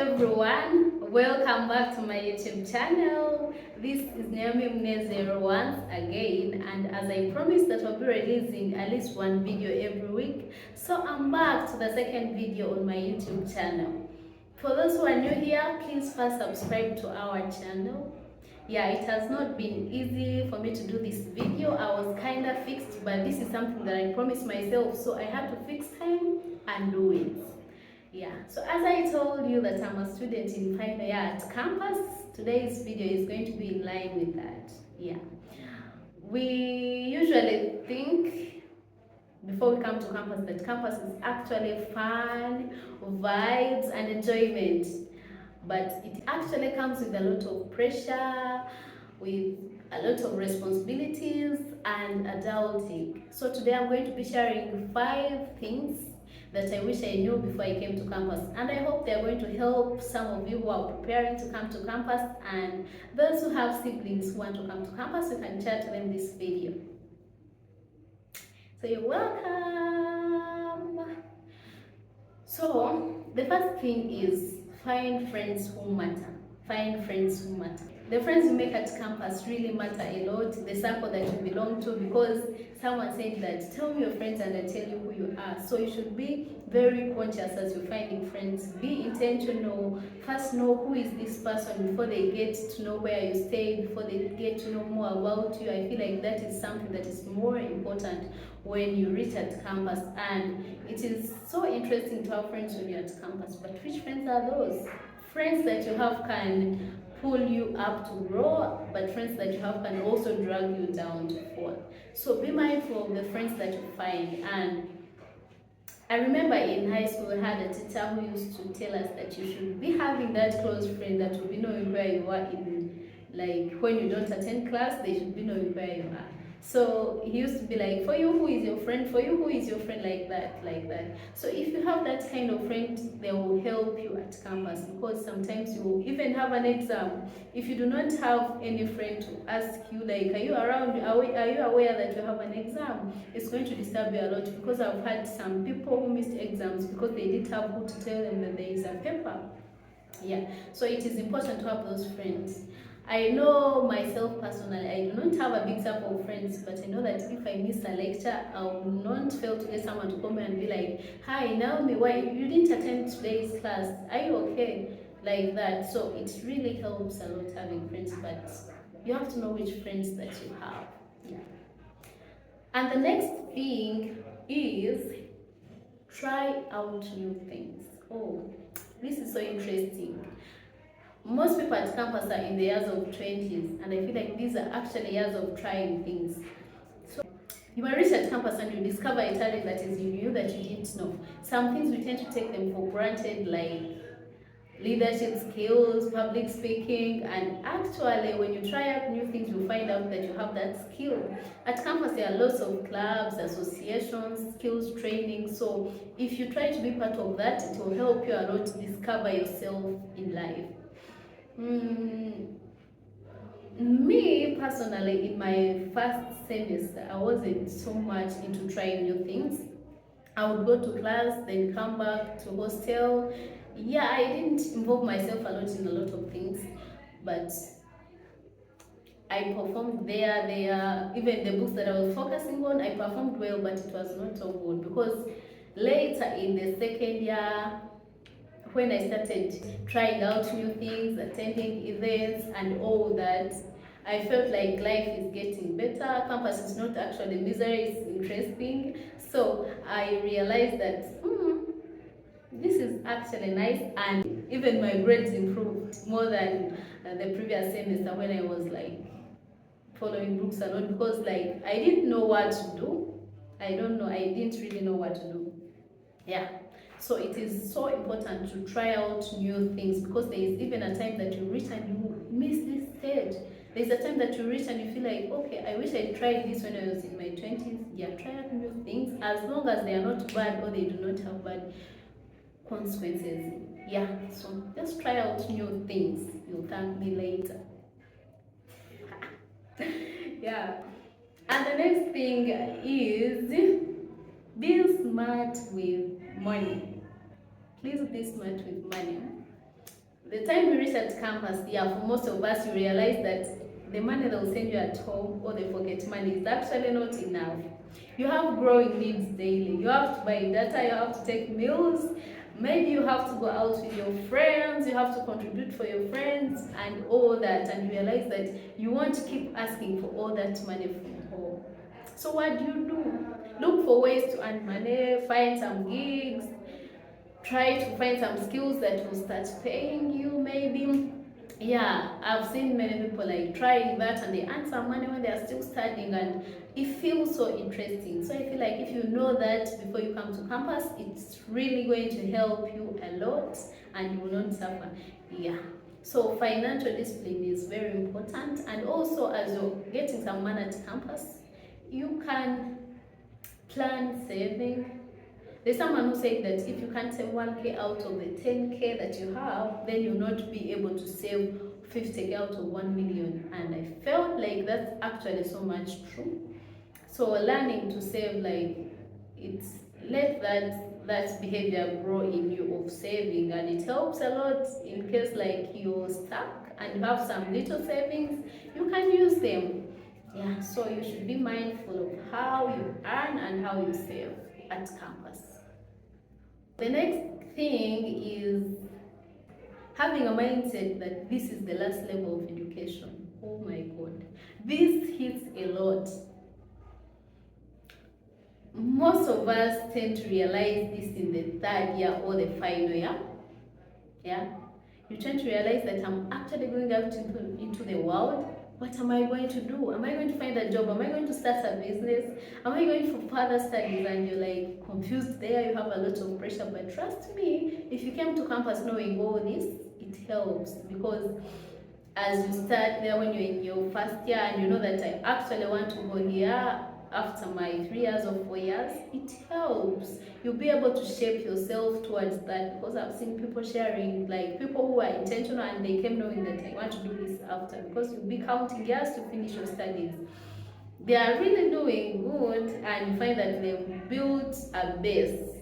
everyone, welcome back to my YouTube channel. This is Naomi Mneze once again, and as I promised that I'll be releasing at least one video every week, so I'm back to the second video on my YouTube channel. For those who are new here, please first subscribe to our channel. Yeah, it has not been easy for me to do this video. I was kind of fixed, but this is something that I promised myself, so I had to fix time and do it. Yeah, so as I told you that I'm a student in final year at campus, today's video is going to be in line with that. Yeah, we usually think before we come to campus that campus is actually fun, vibes and enjoyment, but it actually comes with a lot of pressure, with a lot of responsibilities and adulting. So today I'm going to be sharing 5 things that I wish I knew before I came to campus, and I hope they're going to help some of you who are preparing to come to campus and those who have siblings who want to come to campus. You can share to them this video. So you're welcome. So the first thing is find friends who matter. Find friends who matter. The friends you make at campus really matter a lot, the circle that you belong to, because someone said that, tell me your friends and I tell you who you are. So you should be very conscious as you're finding friends. Be intentional. First know who is this person before they get to know where you stay, before they get to know more about you. I feel like that is something that is more important when you reach at campus. And it is so interesting to have friends when you're at campus, but which friends are those? Friends that you have can pull you up to grow, but friends that you have can also drag you down to fall. So be mindful of the friends that you find. And I remember in high school we had a teacher who used to tell us that you should be having that close friend that will be knowing where you are in, like when you don't attend class, they should be knowing where you are. So he used to be like, for you, who is your friend? For you, who is your friend? Like that, like that. So if you have that kind of friend, they will help you at campus, because sometimes you will even have an exam. If you do not have any friend to ask you, like, are you around? Are you aware that you have an exam? It's going to disturb you a lot, because I've had some people who missed exams because they didn't have who to tell them that there is a paper. Yeah, so it is important to have those friends. I know myself personally, I do not have a big circle of friends, but I know that if I miss a lecture, I will not fail to get someone to come and be like, hi, Naomi, why you didn't attend today's class? Are you okay? Like that. So it really helps a lot having friends, but you have to know which friends that you have. Yeah. And the next thing is try out new things. Oh, this is so interesting. Most people at campus are in the years of 20s, and I feel like these are actually years of trying things. So you might reach at campus and you discover a talent that is in you that you didn't know. Some things we tend to take them for granted, like leadership skills, public speaking, and actually when you try out new things, you find out that you have that skill. At campus there are lots of clubs, associations, skills training, so if you try to be part of that, it will help you a lot to discover yourself in life. Me personally, in my first semester, I wasn't so much into trying new things. I would go to class, then come back to hostel. Yeah, I didn't involve myself a lot in a lot of things, but I performed there. Even the books that I was focusing on, I performed well, but it was not so good, because later in the second year, when I started trying out new things, attending events and all that, I felt like life is getting better. Campus is not actually misery, it's interesting. So I realized that this is actually nice, and even my grades improved more than the previous semester when I was like following books alone, because like I didn't know what to do. I didn't really know what to do. Yeah. So it is so important to try out new things, because there is even a time that you reach and you miss this stage. There's a time that you reach and you feel like, okay, I wish I tried this when I was in my 20s. Yeah, try out new things, as long as they are not bad or they do not have bad consequences. Yeah, so just try out new things. You'll thank me later. Yeah. And the next thing is be smart with money. Please be smart with money. the time you reach at campus, yeah, for most of us, you realize that the money they'll send you at home or the pocket money is actually not enough. You have growing needs daily. You have to buy data, you have to take meals, maybe you have to go out with your friends, you have to contribute for your friends and all that, and you realize that you won't keep asking for all that money from home. So what do? Look for ways to earn money, find some gigs, try to find some skills that will start paying you maybe. Yeah, I've seen many people like trying that and they earn some money when they are still studying, and it feels so interesting. So I feel like if you know that before you come to campus, it's really going to help you a lot and you will not suffer. Yeah, so financial discipline is very important, and also as you're getting some money at campus, you can plan saving. There's someone who said that if you can't save 1K out of the 10K that you have, then you'll not be able to save 50K out of 1 million. And I felt like that's actually so much true. So learning to save, like, it's let that behavior grow in you of saving, and it helps a lot in case like you're stuck and you have some little savings, you can use them. Yeah, so you should be mindful of how you earn and how you save at campus. The next thing is having a mindset that this is the last level of education. Oh my God, this hits a lot. Most of us tend to realize this in the third year or the final year. Yeah, you tend to realize that I'm actually going out into the world. What am I going to do? Am I going to find a job? Am I going to start a business? Am I going for further studies? And you're like confused there, you have a lot of pressure. But trust me, if you came to campus knowing all this, it helps, because as you start there when you're in your first year and you know that I actually want to go here after my 3 years or 4 years, it helps. You'll be able to shape yourself towards that, because I've seen people sharing, like people who are intentional and they came knowing that I want to do this after, because you'll be counting years to finish your studies. They are really doing good and you find that they've built a base.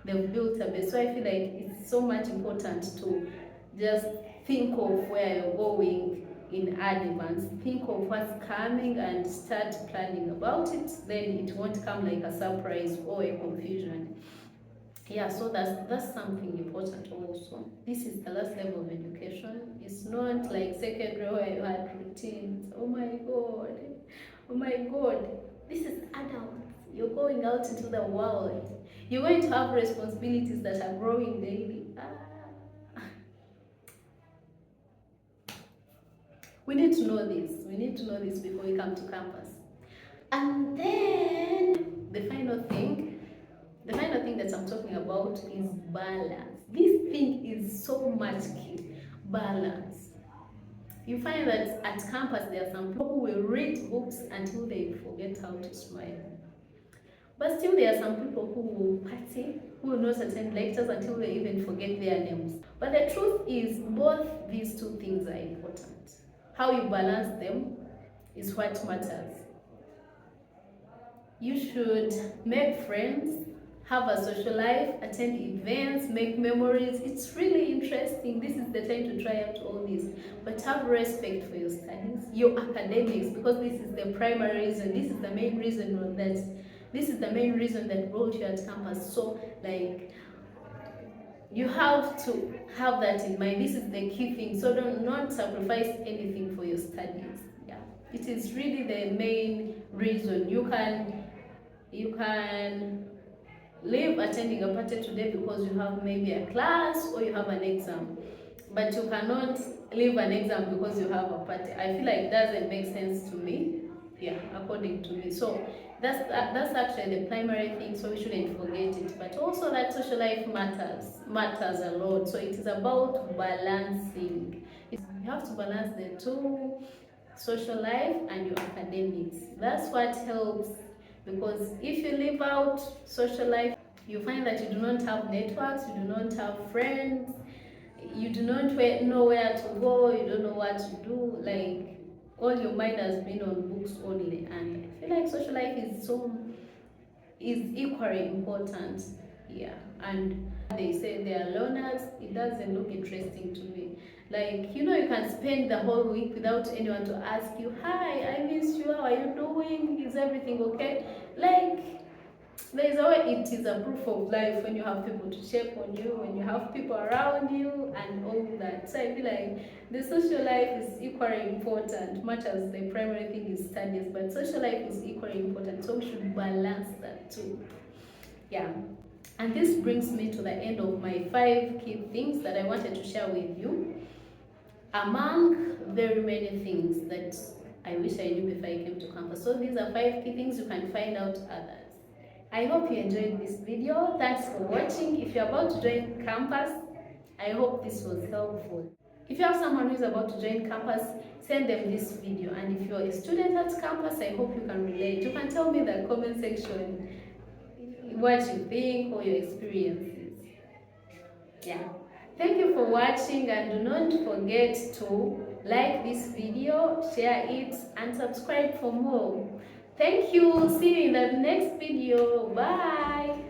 So I feel like it's so much important to just think of where you're going in advance, think of what's coming and start planning about it. Then it won't come like a surprise or a confusion. Yeah, so that's something important also. This is the last level of education. It's not like secondary where you had routines. Oh my God, this is adults. You're going out into the world. You're going to have responsibilities that are growing daily. We need to know this. We need to know this before we come to campus. And then the final thing that I'm talking about is balance. This thing is so much key. Balance. You find that at campus there are some people who will read books until they forget how to smile. But still there are some people who will party, who will not attend lectures until they even forget their names. But the truth is both these two things are important. How you balance them is what matters. You should make friends, have a social life, attend events, make memories. It's really interesting. This is the time to try out all this. But have respect for your studies, your academics, because this is the primary reason. This is the main reason that brought you at campus. So like, you have to have that in mind. This is the key thing. So don't not sacrifice anything for your studies. Yeah, it is really the main reason. You can leave attending a party today because you have maybe a class or you have an exam, but you cannot leave an exam because you have a party. I feel like it doesn't make sense to me. Yeah, according to me. So that's actually the primary thing, so we shouldn't forget it. But also that social life matters a lot. So it is about balancing. You have to balance the two, social life and your academics. That's what helps, because if you leave out social life, you find that you do not have networks, you do not have friends, you do not know where to go, you don't know what to do. Like, all your mind has been on books only, and I feel like social life is equally important. Yeah, and They say they are loners. It doesn't look interesting to me. Like, you know, you can spend the whole week without anyone to ask you, hi, I miss you, how are you doing? Is everything okay? Like, there's a way it is a proof of life when you have people to check on you, when you have people around you, and all that. So I feel like the social life is equally important, much as the primary thing is studies, but social life is equally important. So we should balance that too. Yeah. And this brings me to the end of my 5 key things that I wanted to share with you. Among very many things that I wish I knew before I came to campus. So these are 5 key things. You can find out others. I hope you enjoyed this video. Thanks for watching. If you're about to join campus, I hope this was helpful. If you have someone who is about to join campus, send them this video. And if you're a student at campus, I hope you can relate. You can tell me in the comment section what you think or your experiences. Yeah. Thank you for watching, and do not forget to like this video, share it, and subscribe for more. Thank you. See you in the next video. Bye.